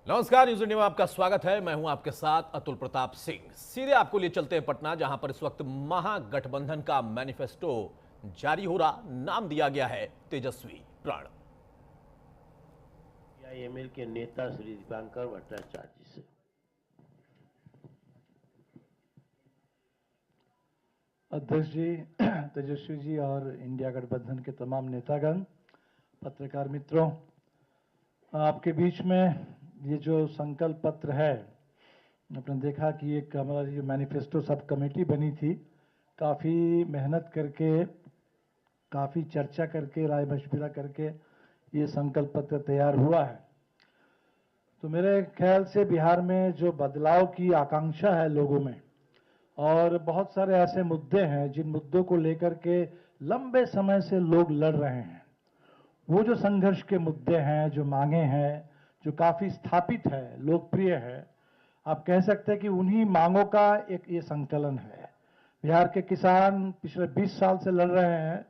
नमस्कार, news India में आपका स्वागत है। मैं हूं आपके साथ अतुल प्रताप सिंह। सीधे आपको लिए चलते हैं पटना, जहां पर इस वक्त महागठबंधन का मैनिफेस्टो जारी हो रहा। नाम दिया गया है तेजस्वी प्राण। आईएमएल के नेता श्री दीपांकर भट्टाचार्य जी से। अध्यक्ष जी, तेजस्वी जी और इंडिया गठबंधन के तमाम नेतागण, पत्रकार मित्रों, आपके बीच में ये जो संकल्प पत्र है, आपने देखा कि एक हमारा जो मैनिफेस्टो सब कमेटी बनी थी, काफ़ी मेहनत करके, काफ़ी चर्चा करके, राय मशविरा करके ये संकल्प पत्र तैयार हुआ है। तो मेरे ख्याल से बिहार में जो बदलाव की आकांक्षा है लोगों में, और बहुत सारे ऐसे मुद्दे हैं जिन मुद्दों को लेकर के लंबे समय से लोग लड़ रहे हैं, वो जो संघर्ष के मुद्दे हैं, जो मांगे हैं, जो काफ़ी स्थापित है, लोकप्रिय है, आप कह सकते हैं कि उन्हीं मांगों का एक ये संकलन है। बिहार के किसान पिछले 20 साल से लड़ रहे हैं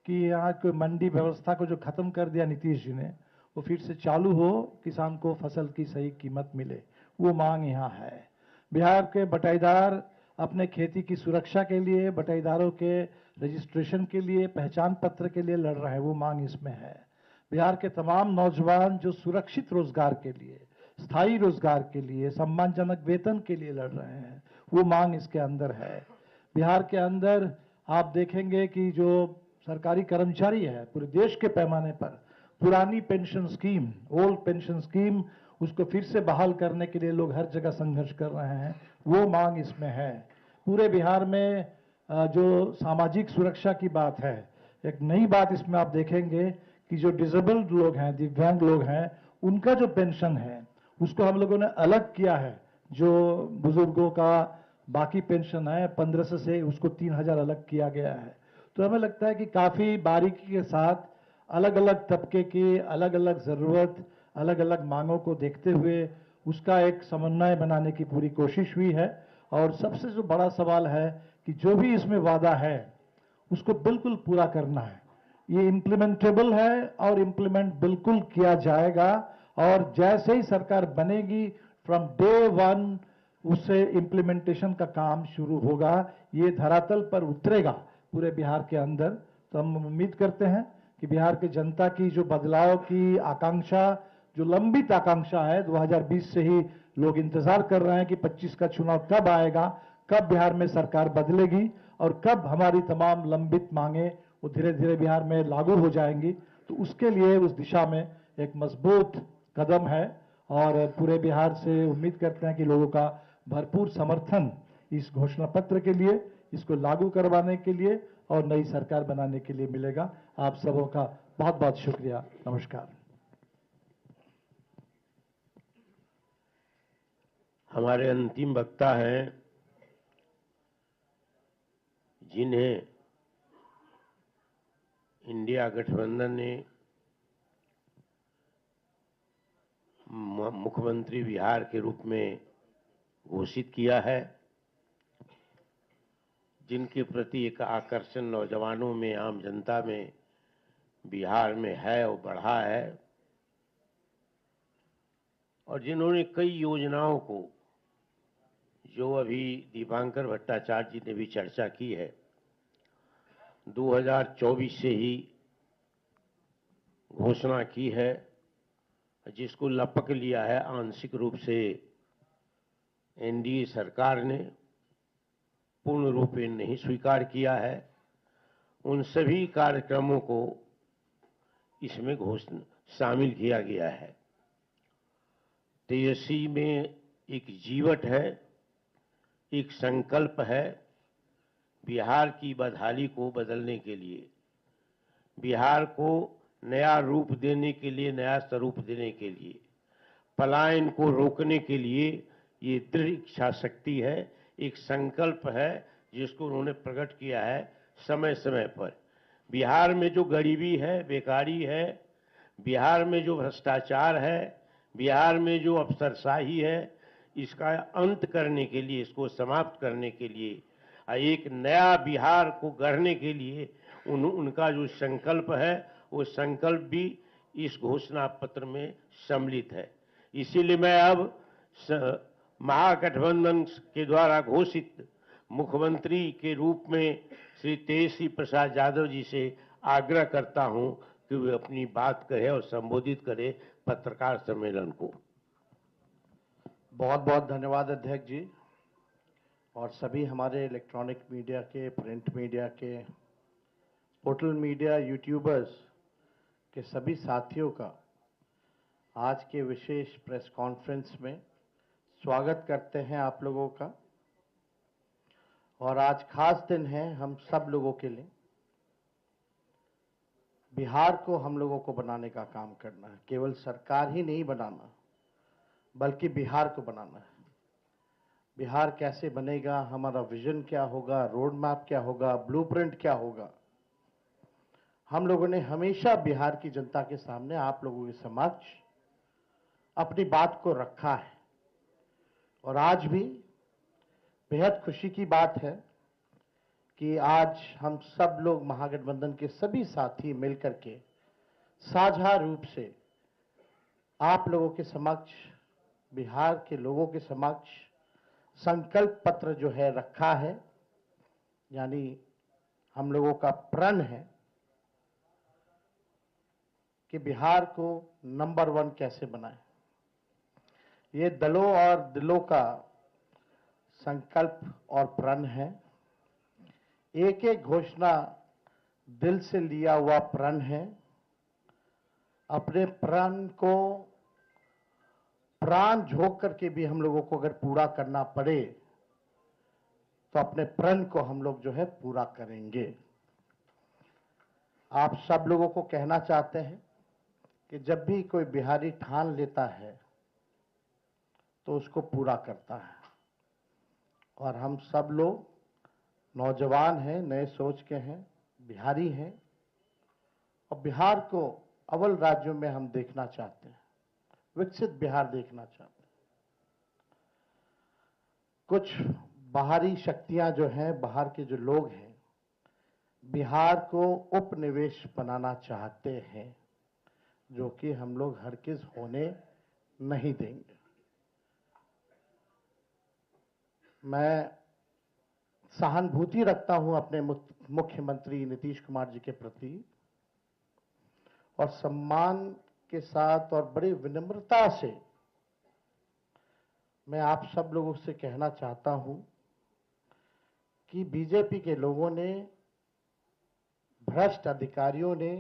कि यहाँ की मंडी व्यवस्था को जो खत्म कर दिया नीतीश जी ने, वो फिर से चालू हो, किसान को फसल की सही कीमत मिले, वो मांग यहाँ है। बिहार के बटाईदार अपने खेती की सुरक्षा के लिए, बटाईदारों के रजिस्ट्रेशन के लिए, पहचान पत्र के लिए लड़ रहे हैं, वो मांग इसमें है। बिहार के तमाम नौजवान जो सुरक्षित रोजगार के लिए, स्थायी रोजगार के लिए, सम्मानजनक वेतन के लिए लड़ रहे हैं, वो मांग इसके अंदर है। बिहार के अंदर आप देखेंगे कि जो सरकारी कर्मचारी है पूरे देश के पैमाने पर, पुरानी pension scheme, old pension scheme, उसको फिर से बहाल करने के लिए लोग हर जगह संघर्ष कर रहे हैं, वो मांग इसमें है। पूरे बिहार में जो सामाजिक सुरक्षा की बात है, एक नई बात इसमें आप देखेंगे कि जो डिसेबल्ड लोग हैं, दिव्यांग लोग हैं, उनका जो पेंशन है उसको हम लोगों ने अलग किया है। जो बुजुर्गों का बाकी पेंशन है 1500 से उसको 3000 अलग किया गया है। तो हमें लगता है कि काफ़ी बारीकी के साथ अलग अलग तबके की अलग अलग ज़रूरत, अलग अलग मांगों को देखते हुए उसका एक समन्वय बनाने की पूरी कोशिश हुई है। और सबसे जो बड़ा सवाल है कि जो भी इसमें वादा है उसको बिल्कुल पूरा करना है। ये इम्प्लीमेंटेबल है और इम्प्लीमेंट बिल्कुल किया जाएगा। और जैसे ही सरकार बनेगी, फ्रॉम डे वन उससे इम्प्लीमेंटेशन का काम शुरू होगा, ये धरातल पर उतरेगा पूरे बिहार के अंदर। तो हम उम्मीद करते हैं कि बिहार की जनता की जो बदलाव की आकांक्षा, जो लंबित आकांक्षा है, 2020 से ही लोग इंतजार कर रहे हैं कि 25 का चुनाव कब आएगा, कब बिहार में सरकार बदलेगी और कब हमारी तमाम लंबित मांगे वो धीरे धीरे बिहार में लागू हो जाएंगी। तो उसके लिए उस दिशा में एक मजबूत कदम है और पूरे बिहार से उम्मीद करते हैं कि लोगों का भरपूर समर्थन इस घोषणा पत्र के लिए, इसको लागू करवाने के लिए और नई सरकार बनाने के लिए मिलेगा। आप सबों का बहुत बहुत शुक्रिया। नमस्कार। हमारे अंतिम वक्ता हैं जिन्हें इंडिया गठबंधन ने मुख्यमंत्री बिहार के रूप में घोषित किया है, जिनके प्रति एक आकर्षण नौजवानों में, आम जनता में बिहार में है और बढ़ा है, और जिन्होंने कई योजनाओं को, जो अभी दीपांकर भट्टाचार्य जी ने भी चर्चा की है, 2024 से ही घोषणा की है, जिसको लपक लिया है आंशिक रूप से एनडीए सरकार ने, पूर्ण रूप में नहीं स्वीकार किया है। उन सभी कार्यक्रमों को इसमें घोषणा शामिल किया गया है। तेजस्वी में एक जीवट है, एक संकल्प है बिहार की बदहाली को बदलने के लिए, बिहार को नया रूप देने के लिए, नया स्वरूप देने के लिए, पलायन को रोकने के लिए ये दृढ़ इच्छा शक्ति है, एक संकल्प है जिसको उन्होंने प्रकट किया है समय समय पर। बिहार में जो गरीबी है, बेकारी है, बिहार में जो भ्रष्टाचार है, बिहार में जो अफसरशाही है, इसका अंत करने के लिए, इसको समाप्त करने के लिए, एक नया बिहार को गढ़ने के लिए उनका जो संकल्प है, वो संकल्प भी इस घोषणा पत्र में सम्मिलित है। इसीलिए मैं अब महागठबंधन के द्वारा घोषित मुख्यमंत्री के रूप में श्री तेजस्वी प्रसाद यादव जी से आग्रह करता हूं कि वे अपनी बात कहे और संबोधित करे पत्रकार सम्मेलन को। बहुत बहुत धन्यवाद अध्यक्ष जी और सभी हमारे इलेक्ट्रॉनिक मीडिया के, प्रिंट मीडिया के, पोर्टल मीडिया, यूट्यूबर्स के सभी साथियों का आज के विशेष प्रेस कॉन्फ्रेंस में स्वागत करते हैं आप लोगों का। और आज खास दिन है हम सब लोगों के लिए। बिहार को हम लोगों को बनाने का काम करना है, केवल सरकार ही नहीं बनाना बल्कि बिहार को बनाना है। बिहार कैसे बनेगा, हमारा विजन क्या होगा, रोड मैप क्या होगा, ब्लूप्रिंट क्या होगा, हम लोगों ने हमेशा बिहार की जनता के सामने, आप लोगों के समक्ष अपनी बात को रखा है। और आज भी बेहद खुशी की बात है कि आज हम सब लोग महागठबंधन के सभी साथी मिलकर के साझा रूप से आप लोगों के समक्ष, बिहार के लोगों के समक्ष संकल्प पत्र जो है रखा है, यानी हम लोगों का प्रण है कि बिहार को नंबर 1 कैसे बनाएं। ये दलों और दिलों का संकल्प और प्रण है। एक एक घोषणा दिल से लिया हुआ प्रण है। अपने प्रण को प्राण झोंक करके भी हम लोगों को अगर पूरा करना पड़े तो अपने प्रण को हम लोग जो है पूरा करेंगे। आप सब लोगों को कहना चाहते हैं कि जब भी कोई बिहारी ठान लेता है तो उसको पूरा करता है। और हम सब लोग नौजवान हैं, नए सोच के हैं, बिहारी हैं और बिहार को अव्वल राज्यों में हम देखना चाहते हैं, विकसित बिहार देखना चाहते हैं। कुछ बाहरी शक्तियां जो हैं, बाहर के जो लोग हैं, बिहार को उपनिवेश बनाना चाहते हैं, जो कि हम लोग हरगिज होने नहीं देंगे। मैं सहानुभूति रखता हूं अपने मुख्यमंत्री नीतीश कुमार जी के प्रति और सम्मान के साथ और बड़ी विनम्रता से मैं आप सब लोगों से कहना चाहता हूं कि बीजेपी के लोगों ने, भ्रष्ट अधिकारियों ने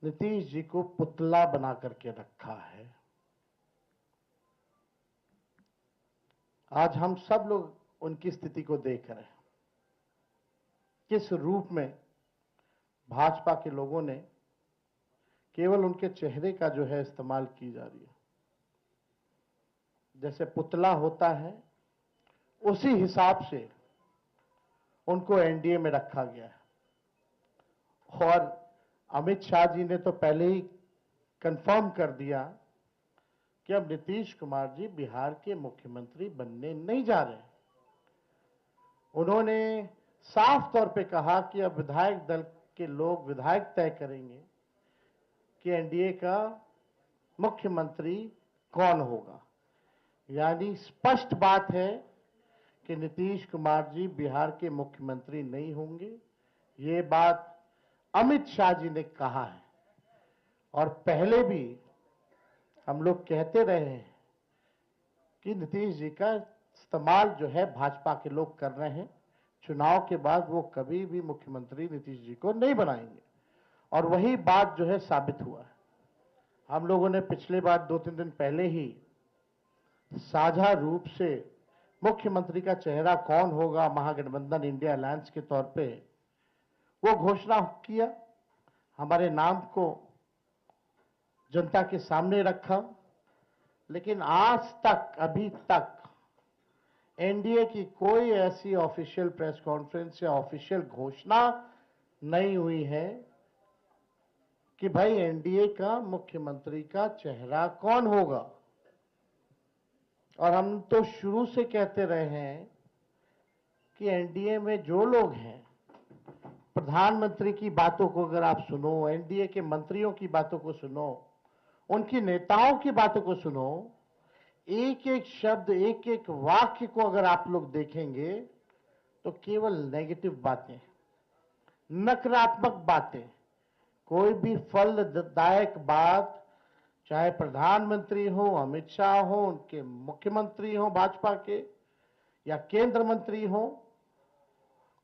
नीतीश जी को पुतला बना करके रखा है। आज हम सब लोग उनकी स्थिति को देख रहे हैं, किस रूप में भाजपा के लोगों ने केवल उनके चेहरे का जो है इस्तेमाल की जा रही है। जैसे पुतला होता है उसी हिसाब से उनको एनडीए में रखा गया है। और अमित शाह जी ने तो पहले ही कंफर्म कर दिया कि अब नीतीश कुमार जी बिहार के मुख्यमंत्री बनने नहीं जा रहे। उन्होंने साफ तौर पे कहा कि अब विधायक दल के लोग, विधायक तय करेंगे कि एनडीए का मुख्यमंत्री कौन होगा। यानी स्पष्ट बात है कि नीतीश कुमार जी बिहार के मुख्यमंत्री नहीं होंगे। ये बात अमित शाह जी ने कहा है और पहले भी हम लोग कहते रहे हैं कि नीतीश जी का इस्तेमाल जो है भाजपा के लोग कर रहे हैं। चुनाव के बाद वो कभी भी मुख्यमंत्री नीतीश जी को नहीं बनाएंगे और वही बात जो है साबित हुआ है। हम लोगों ने पिछले बार 2-3 दिन पहले ही साझा रूप से मुख्यमंत्री का चेहरा कौन होगा महागठबंधन इंडिया अलायंस के तौर पे वो घोषणा किया, हमारे नाम को जनता के सामने रखा। लेकिन आज तक, अभी तक एनडीए की कोई ऐसी ऑफिशियल प्रेस कॉन्फ्रेंस या ऑफिशियल घोषणा नहीं हुई है कि भाई एनडीए का मुख्यमंत्री का चेहरा कौन होगा। और हम तो शुरू से कहते रहे हैं कि एनडीए में जो लोग हैं, प्रधानमंत्री की बातों को अगर आप सुनो, एनडीए के मंत्रियों की बातों को सुनो, उनकी नेताओं की बातों को सुनो, एक एक शब्द, एक एक वाक्य को अगर आप लोग देखेंगे तो केवल नेगेटिव बातें, नकारात्मक बातें, कोई भी फलदायक बात, चाहे प्रधानमंत्री हो, अमित शाह हो, उनके मुख्यमंत्री हो भाजपा के, या केंद्र मंत्री हो,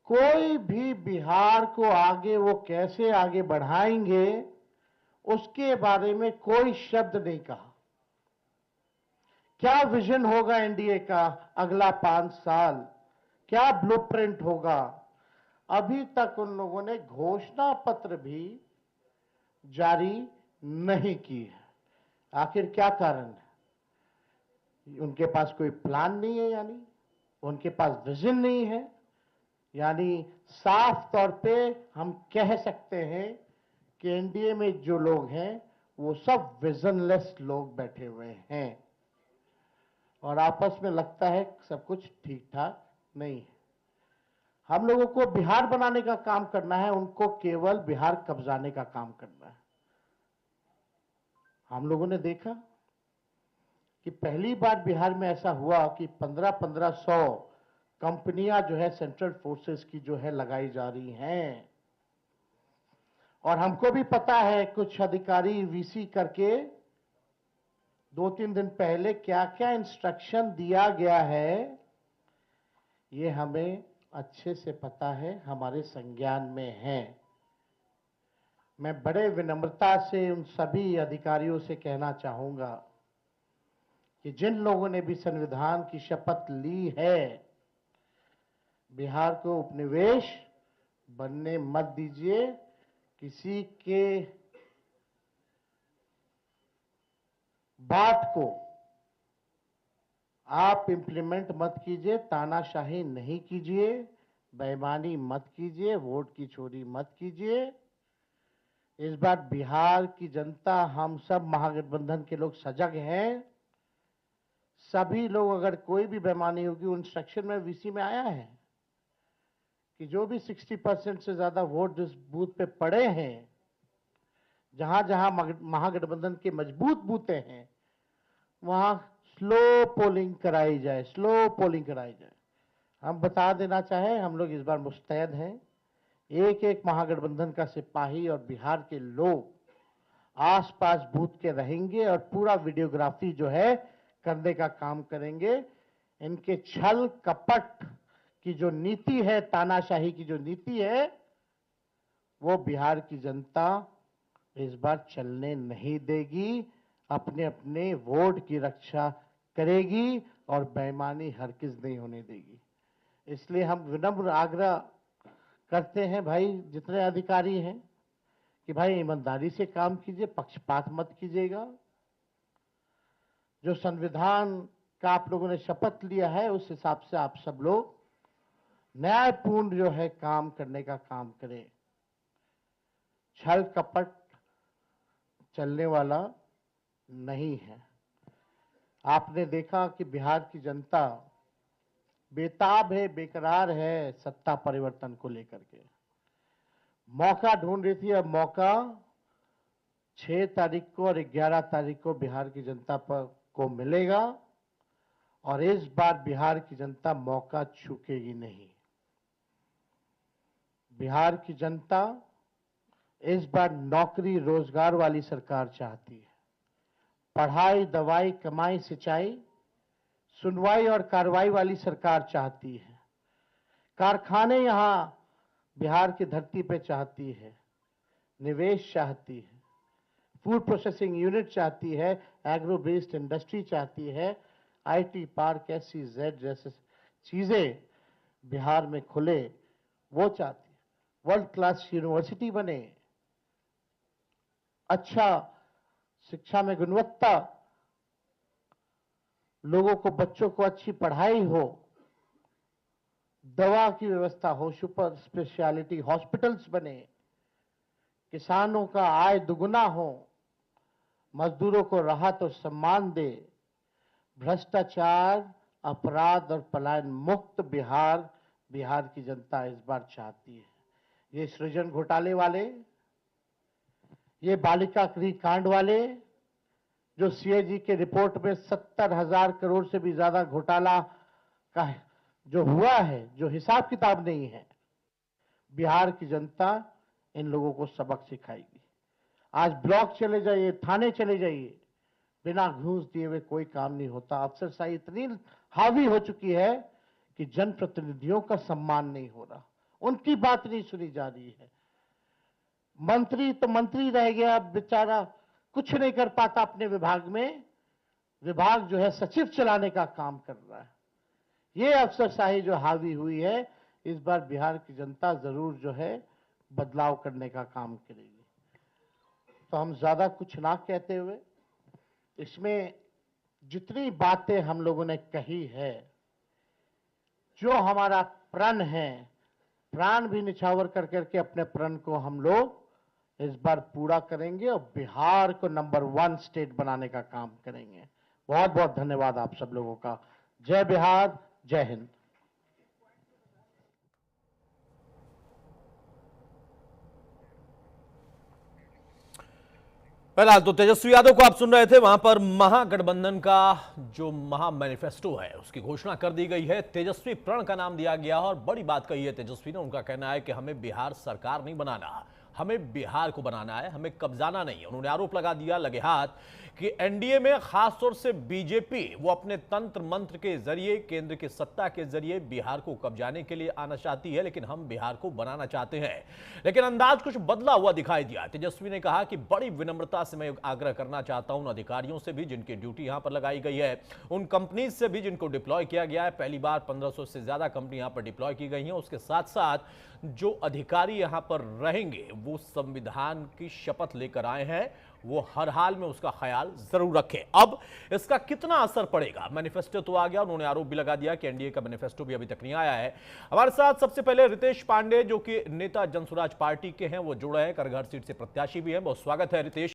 कोई भी बिहार को आगे वो कैसे आगे बढ़ाएंगे उसके बारे में कोई शब्द नहीं कहा। क्या विजन होगा एनडीए का अगला 5 साल, क्या ब्लूप्रिंट होगा, अभी तक उन लोगों ने घोषणा पत्र भी जारी नहीं की है। आखिर क्या कारण है? उनके पास कोई प्लान नहीं है, यानी उनके पास विजन नहीं है, यानी साफ तौर पे हम कह सकते हैं कि एनडीए में जो लोग हैं वो सब विजनलेस लोग बैठे हुए हैं और आपस में लगता है सब कुछ ठीक ठाक नहीं है। हम लोगों को बिहार बनाने का काम करना है, उनको केवल बिहार कब्जाने का काम करना है। हम लोगों ने देखा कि पहली बार बिहार में ऐसा हुआ कि 1500 कंपनियां जो है सेंट्रल फोर्सेस की जो है लगाई जा रही हैं, और हमको भी पता है कुछ अधिकारी वीसी करके 2-3 दिन पहले क्या क्या इंस्ट्रक्शन दिया गया है, ये हमें अच्छे से पता है, हमारे संज्ञान में है। मैं बड़े विनम्रता से उन सभी अधिकारियों से कहना चाहूंगा कि जिन लोगों ने भी संविधान की शपथ ली है, बिहार को उपनिवेश बनने मत दीजिए, किसी के बात को आप इंप्लीमेंट मत कीजिए, तानाशाही नहीं कीजिए, बेईमानी मत कीजिए, वोट की चोरी मत कीजिए। इस बार बिहार की जनता, हम सब महागठबंधन के लोग सजग हैं। सभी लोग, अगर कोई भी बेईमानी होगी, उन सेक्शन में वीसी में आया है कि जो भी 60% से ज्यादा वोट जिस बूथ पे पड़े हैं, जहां जहां महागठबंधन के मजबूत बूथे हैं, वहां स्लो पोलिंग कराई जाए, स्लो पोलिंग कराई जाए। हम बता देना चाहें, हम लोग इस बार मुस्तैद हैं। एक एक महागठबंधन का सिपाही और बिहार के लोग आसपास बूथ के रहेंगे और पूरा वीडियोग्राफी जो है करने का काम करेंगे। इनके छल कपट की जो नीति है, तानाशाही की जो नीति है, वो बिहार की जनता इस बार चलने नहीं देगी, अपने अपने वोट की रक्षा करेगी और बेईमानी हरगिज नहीं होने देगी। इसलिए हम विनम्र आग्रह करते हैं भाई, जितने अधिकारी हैं, कि भाई ईमानदारी से काम कीजिए, पक्षपात मत कीजिएगा। जो संविधान का आप लोगों ने शपथ लिया है, उस हिसाब से आप सब लोग न्यायपूर्ण जो है काम करने का काम करें। छल कपट चलने वाला नहीं है। आपने देखा कि बिहार की जनता बेताब है, बेकरार है सत्ता परिवर्तन को लेकर के, मौका ढूंढ रही थी। अब मौका 6 तारीख को और 11 तारीख को बिहार की जनता को मिलेगा और इस बार बिहार की जनता मौका चूकेगी नहीं। बिहार की जनता इस बार नौकरी रोजगार वाली सरकार चाहती है। पढ़ाई, दवाई, कमाई, सिंचाई, सुनवाई और कार्रवाई वाली सरकार चाहती है। कारखाने यहां बिहार की धरती पे चाहती है, निवेश चाहती है, फूड प्रोसेसिंग यूनिट चाहती है, एग्रो बेस्ड इंडस्ट्री चाहती है, आईटी पार्क, SEZ जैसे चीजें बिहार में खुले, वो चाहती है। वर्ल्ड क्लास यूनिवर्सिटी बने, अच्छा शिक्षा में गुणवत्ता, लोगों को, बच्चों को अच्छी पढ़ाई हो, दवा की व्यवस्था हो, सुपर स्पेशलिटी हॉस्पिटल्स बने, किसानों का आय दुगुना हो, मजदूरों को राहत और सम्मान दे, भ्रष्टाचार, अपराध और पलायन मुक्त बिहार की जनता इस बार चाहती है। ये सृजन घोटाले वाले, ये बालिका गृह कांड वाले, जो सीएजी के रिपोर्ट में 70,000 करोड़ से भी ज्यादा घोटाला का जो हुआ है, जो हिसाब किताब नहीं है, बिहार की जनता इन लोगों को सबक सिखाएगी। आज ब्लॉक चले जाइए, थाने चले जाइए, बिना घूस दिए हुए कोई काम नहीं होता। अफसरशाही इतनी हावी हो चुकी है कि जनप्रतिनिधियों का सम्मान नहीं हो रहा, उनकी बात नहीं सुनी जा रही है। मंत्री तो मंत्री रह गया, बेचारा कुछ नहीं कर पाता अपने विभाग में। विभाग जो है सचिव चलाने का काम कर रहा है। ये अफसरशाही जो हावी हुई है, इस बार बिहार की जनता जरूर जो है बदलाव करने का काम करेगी। तो हम ज्यादा कुछ ना कहते हुए, इसमें जितनी बातें हम लोगों ने कही है, जो हमारा प्रण है, प्राण भी निछावर कर करके अपने प्रण को हम लोग इस बार पूरा करेंगे और बिहार को नंबर 1 स्टेट बनाने का काम करेंगे। बहुत बहुत धन्यवाद आप सब लोगों का। जय बिहार, जय हिंद। फिलहाल तो तेजस्वी यादव को आप सुन रहे थे। वहां पर महागठबंधन का जो महा मैनिफेस्टो है उसकी घोषणा कर दी गई है। तेजस्वी प्रण का नाम दिया गया और बड़ी बात कही है तेजस्वी ने। उनका कहना है कि हमें बिहार सरकार नहीं बनाना, हमें बिहार को बनाना है, हमें कब्जाना नहीं है। उन्होंने आरोप लगा दिया लगे हाथ कि एनडीए में खासतौर से बीजेपी वो अपने तंत्र मंत्र के जरिए, केंद्र की सत्ता के जरिए बिहार को कब्जाने के लिए आना चाहती है, लेकिन हम बिहार को बनाना चाहते हैं। लेकिन अंदाज कुछ बदला हुआ दिखाई दिया। तेजस्वी ने कहा कि बड़ी विनम्रता से मैं आग्रह करना चाहता हूं उन अधिकारियों से भी जिनकी ड्यूटी यहां पर लगाई गई है, उन कंपनीज से भी जिनको डिप्लॉय किया गया है। पहली बार 1500 से ज्यादा कंपनी यहां पर डिप्लॉय की गई हैं। उसके साथ साथ जो अधिकारी यहां पर रहेंगे वो संविधान की शपथ लेकर आए हैं, वो हर हाल में उसका ख्याल जरूर रखें। अब इसका कितना असर पड़ेगा? मैनिफेस्टो तो आ गया, उन्होंने आरोप भी लगा दिया कि एनडीए का मैनिफेस्टो भी अभी तक नहीं आया है। हमारे साथ सबसे पहले रितेश पांडे जो कि नेता जनसुराज पार्टी के हैं, वो जुड़े हैं, करघर सीट से प्रत्याशी भी हैं। बहुत स्वागत है रितेश।